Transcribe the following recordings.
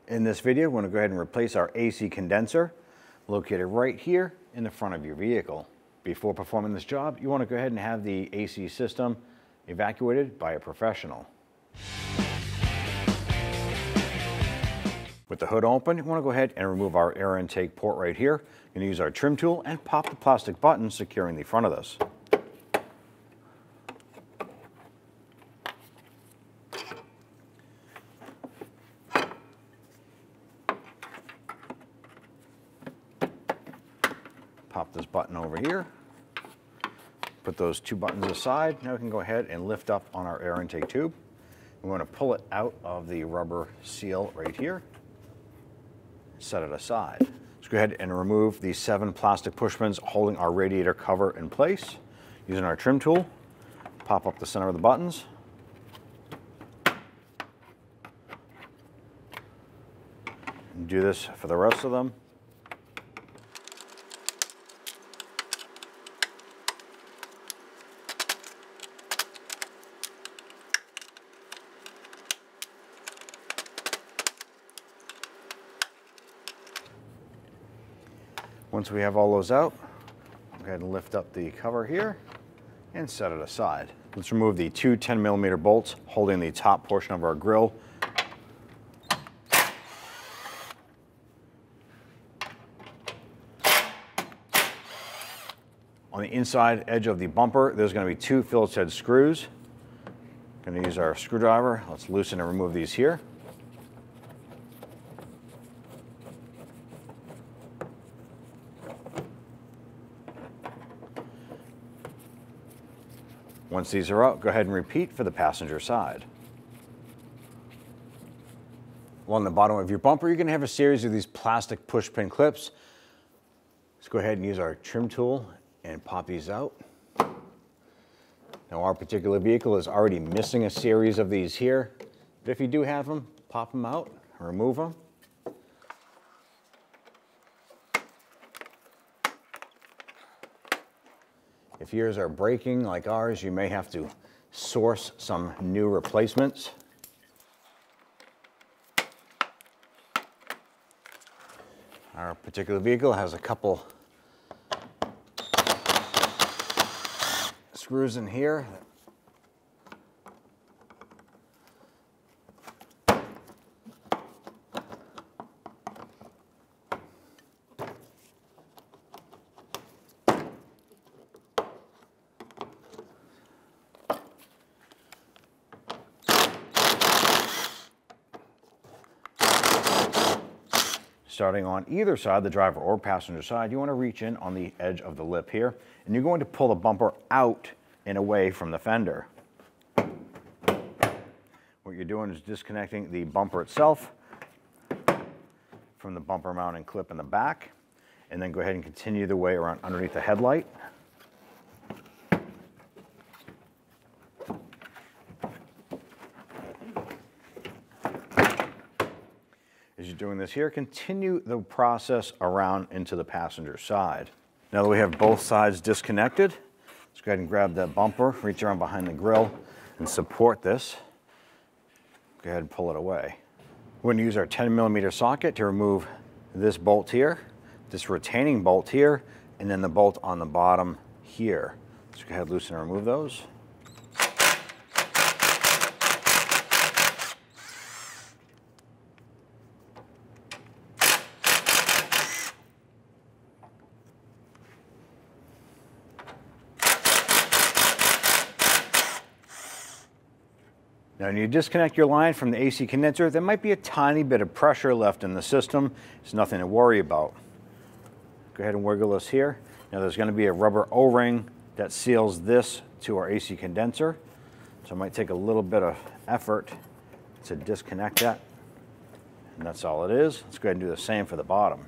In this video, we're going to go ahead and replace our AC condenser located right here in the front of your vehicle. Before performing this job, you want to go ahead and have the AC system evacuated by a professional. With the hood open, you want to go ahead and remove our air intake port right here. You're going to use our trim tool and pop the plastic button securing the front of this. Pop this button over here. Put those two buttons aside. Now we can go ahead and lift up on our air intake tube. We want to pull it out of the rubber seal right here. Set it aside. Let's go ahead and remove the 7 plastic push pins holding our radiator cover in place. Using our trim tool, pop up the center of the buttons. And do this for the rest of them. Once we have all those out, go ahead and lift up the cover here and set it aside. Let's remove the 2 10mm bolts holding the top portion of our grill. On the inside edge of the bumper, there's going to be 2 Phillips head screws. Going to use our screwdriver. Let's loosen and remove these here. Once these are out, go ahead and repeat for the passenger side. Along the bottom of your bumper, you're going to have a series of these plastic push pin clips. Let's go ahead and use our trim tool and pop these out. Now our particular vehicle is already missing a series of these here, but if you do have them, pop them out, remove them. If yours are breaking like ours, you may have to source some new replacements. Our particular vehicle has a couple screws in here. Starting on either side, the driver or passenger side, you want to reach in on the edge of the lip here, and you're going to pull the bumper out and away from the fender. What you're doing is disconnecting the bumper itself from the bumper mounting clip in the back, and then go ahead and continue the way around underneath the headlight. As you're doing this here, continue the process around into the passenger side. Now that we have both sides disconnected, let's go ahead and grab that bumper, reach around behind the grill, and support this. Go ahead and pull it away. We're going to use our 10mm socket to remove this bolt here, this retaining bolt here, and then the bolt on the bottom here. Let's go ahead and loosen and remove those. Now, when you disconnect your line from the AC condenser, there might be a tiny bit of pressure left in the system. It's nothing to worry about. Go ahead and wiggle this here. Now, there's going to be a rubber O-ring that seals this to our AC condenser. So it might take a little bit of effort to disconnect that. And that's all it is. Let's go ahead and do the same for the bottom.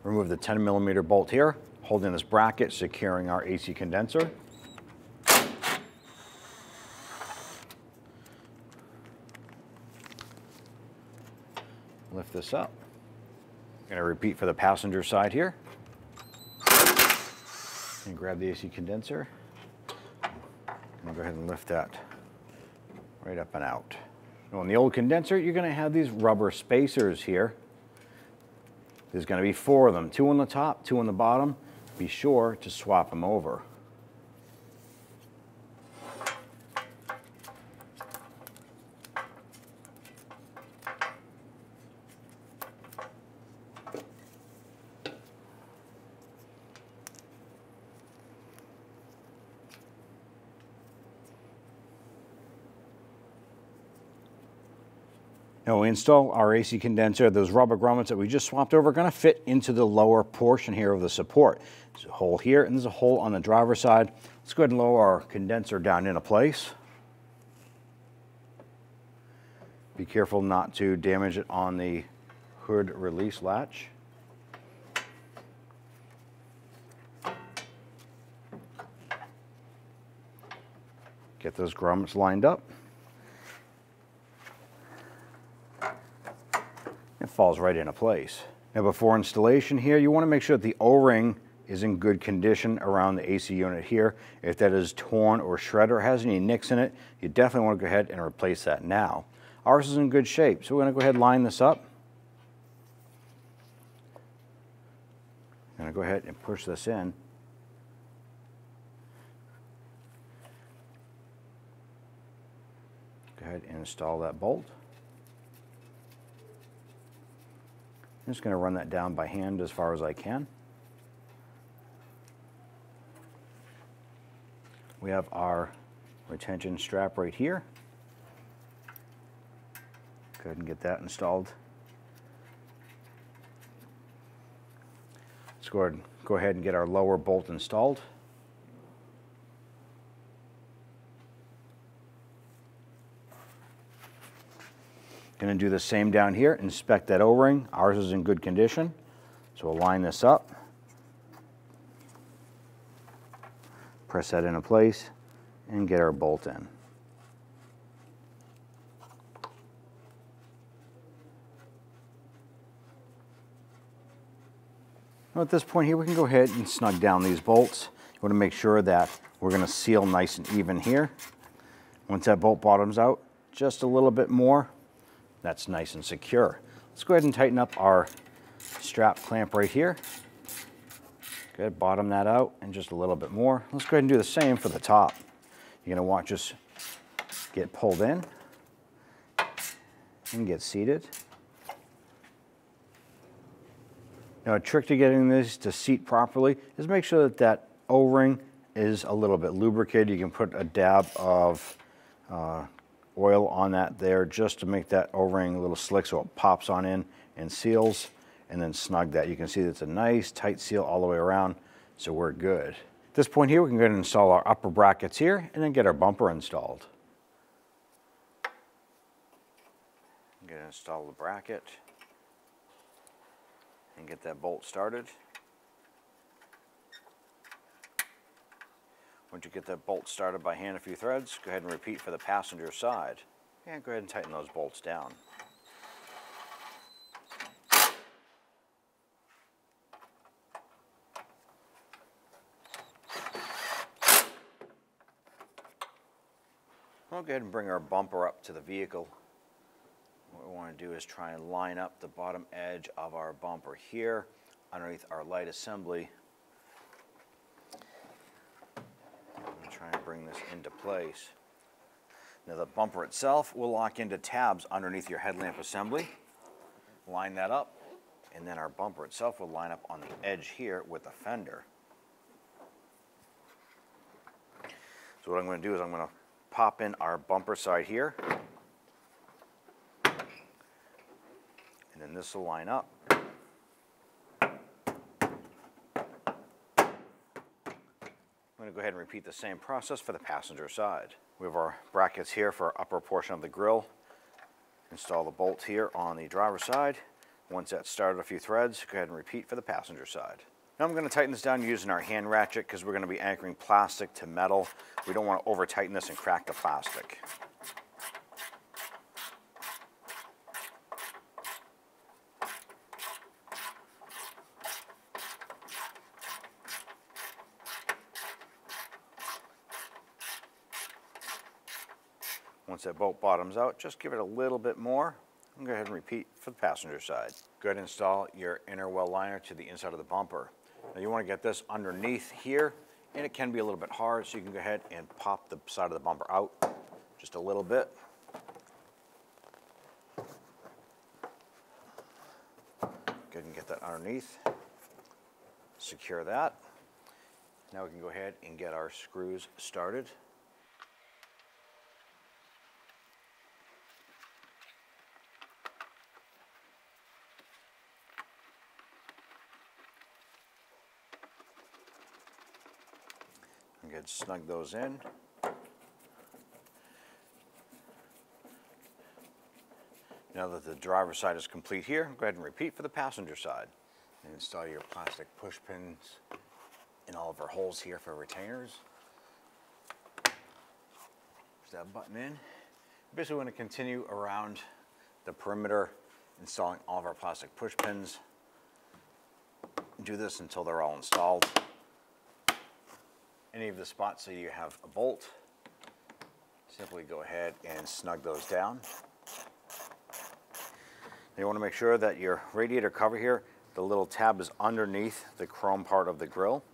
Remove the 10mm bolt here, holding this bracket, securing our AC condenser. Lift this up. I'm going to repeat for the passenger side here. And grab the AC condenser. I'm going to go ahead and lift that right up and out. Now, in the old condenser, you're going to have these rubber spacers here. There's going to be 4 of them, 2 on the top, 2 on the bottom. Be sure to swap them over. Now we install our AC condenser. Those rubber grommets that we just swapped over are going to fit into the lower portion here of the support. There's a hole here and there's a hole on the driver's side. Let's go ahead and lower our condenser down into place. Be careful not to damage it on the hood release latch. Get those grommets lined up. It falls right into place. Now before installation here, you want to make sure that the O-ring is in good condition around the AC unit here. If that is torn or shredded or has any nicks in it, you definitely want to go ahead and replace that now. Ours is in good shape, so we're going to go ahead and line this up. I'm going to go ahead and push this in. Go ahead and install that bolt. I'm just going to run that down by hand as far as I can. We have our retention strap right here. Go ahead and get that installed. Let's go ahead and get our lower bolt installed. Going to do the same down here, inspect that O-ring. Ours is in good condition, so we'll line this up. Press that into place and get our bolt in. Now at this point here, we can go ahead and snug down these bolts. You want to make sure that we're going to seal nice and even here. Once that bolt bottoms out, just a little bit more. That's nice and secure. Let's go ahead and tighten up our strap clamp right here. Good, bottom that out and just a little bit more. Let's go ahead and do the same for the top. You're going to watch this get pulled in and get seated. Now a trick to getting this to seat properly is make sure that that O-ring is a little bit lubricated. You can put a dab of oil on that there just to make that O-ring a little slick so it pops on in and seals, and then snug that. You can see it's a nice tight seal all the way around, so we're good. At this point here, we can go ahead and install our upper brackets here and then get our bumper installed. I'm going to install the bracket and get that bolt started. Once you get that bolt started by hand a few threads, go ahead and repeat for the passenger side. And go ahead and tighten those bolts down. We'll go ahead and bring our bumper up to the vehicle. What we want to do is try and line up the bottom edge of our bumper here underneath our light assembly. Try and bring this into place. Now the bumper itself will lock into tabs underneath your headlamp assembly. Line that up, and then our bumper itself will line up on the edge here with the fender. So what I'm going to do is I'm going to pop in our bumper side here, and then this will line up. I'm going to go ahead and repeat the same process for the passenger side. We have our brackets here for our upper portion of the grille. Install the bolt here on the driver's side. Once that's started a few threads, go ahead and repeat for the passenger side. Now I'm going to tighten this down using our hand ratchet because we're going to be anchoring plastic to metal. We don't want to over tighten this and crack the plastic. Once that bolt bottoms out, just give it a little bit more. And go ahead and repeat for the passenger side. Go ahead and install your inner well liner to the inside of the bumper. Now you want to get this underneath here, and it can be a little bit hard, so you can go ahead and pop the side of the bumper out just a little bit. Go ahead and get that underneath. Secure that. Now we can go ahead and get our screws started. Go ahead and snug those in. Now that the driver's side is complete here, go ahead and repeat for the passenger side. And install your plastic push pins in all of our holes here for retainers. Push that button in. Basically, we're going to continue around the perimeter, installing all of our plastic push pins. Do this until they're all installed. Any of the spots that you have a bolt, simply go ahead and snug those down. You want to make sure that your radiator cover here, the little tab is underneath the chrome part of the grill.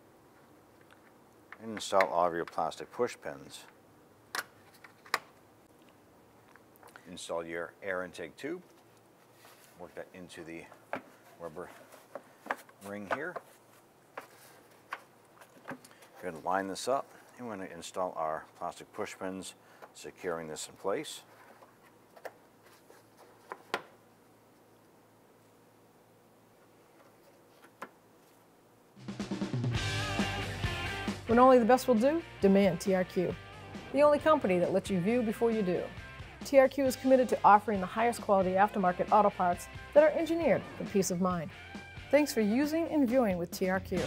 And install all of your plastic push pins. Install your air intake tube. Work that into the rubber ring here. Go ahead and line this up, and we're going to install our plastic push pins, securing this in place. When only the best will do, demand TRQ. The only company that lets you view before you do. TRQ is committed to offering the highest quality aftermarket auto parts that are engineered for peace of mind. Thanks for using and viewing with TRQ.